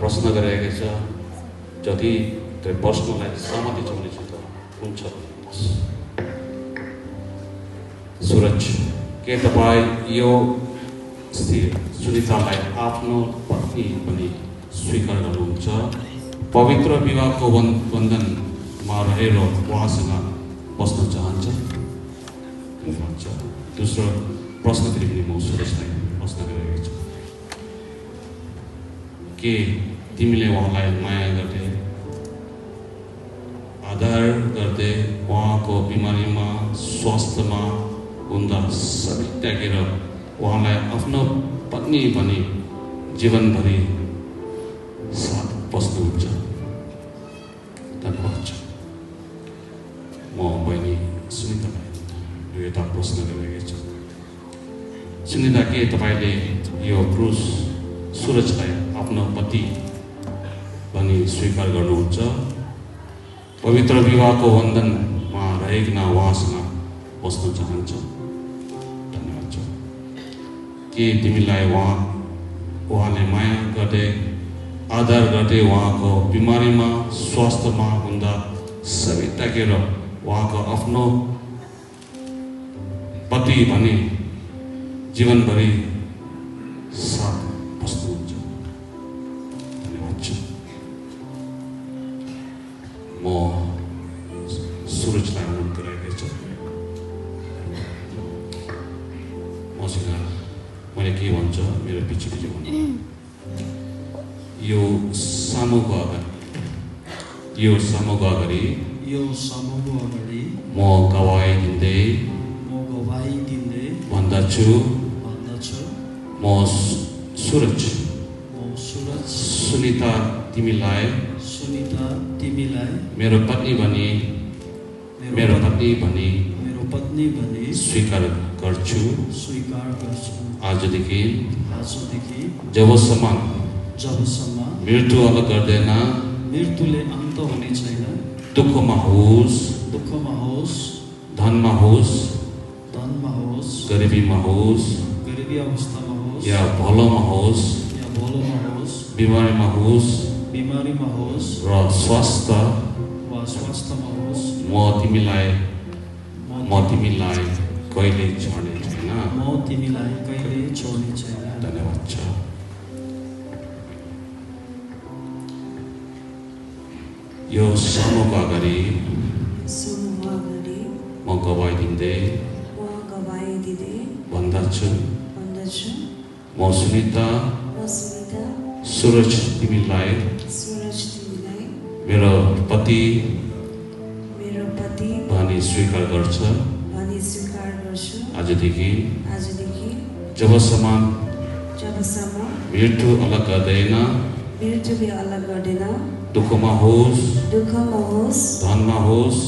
प्रश्न गरिरहेको छ जति त्यो प्रश्नलाई सहमति छ भने चाहिँ हुन्छ सूरज के तपाईँ यो सुनितालाई आफ्नो पत्नी पनि स्वीकार गर्नुहुन्छ पवित्र विवाहको बन्धनमा रहेर उहाँसँग बस्न चाहन्छ दोस्रो प्रश्न फेरि पनि म सूरजलाई प्रश्न गरिरहेको छु के तिमीले उहाँलाई माया गर्दै आदर गर्दै उहाँको बिमारीमा स्वास्थ्यमा हुँदा सबै त्यागेर उहाँलाई आफ्नो पत्नी भनी जीवनभरि साथ बस्नुहुन्छ धन्यवाद छ म बहिनी सुनितालाई एउटा प्रश्न गरिरहेको छु सुनिता के तपाईँले यो पुरुष सूरजलाई आफ्नो पति भनी स्वीकार गर्नुहुन्छ पवित्र विवाहको बन्धनमा रहेकन उहाँसँग बस्न चाहन्छ धन्यवाद छ के तिमीलाई उहाँले माया गर्दै आदर गर्दै उहाँको बिमारीमा स्वास्थ्यमा हुँदा सबै त्यागेर उहाँको आफ्नो पति भनी जीवनभरि साथ बस्नुहुन्छ धन्यवाद छ म सूरजलाई अनुरोध गरिरहेको छु मसँग मैले के भन्छ मेरो पछि भन्नु यो समूहको अगाडि म गवाही दिँदै भन्दछु म सूरज सुनिता तिमीलाई मेरो पत्नी भनी स्वीकार गर्छु आजदेखि जबसम्म मृत्यु अलग गर्दैन मृत्युले अन्त हुने छैन दुःखमा होस् धनमा होस् गरिबी अवस्थामा होस् या भलोमा होस् बिमारीमा होस् र स्वास्थ्यमा होस् म तिमीलाई कहिले छोड्ने छैन धन्यवाद छ यो समूहको अगाडि म गवाही दिँदै भन्दछु म सुनिता सूरज तिमीलाई मेरो पति भनी स्वीकार गर्छ आजदेखि जबसम्म मृत्यु अलग गर्दैन दुःखमा होस् धनमा होस्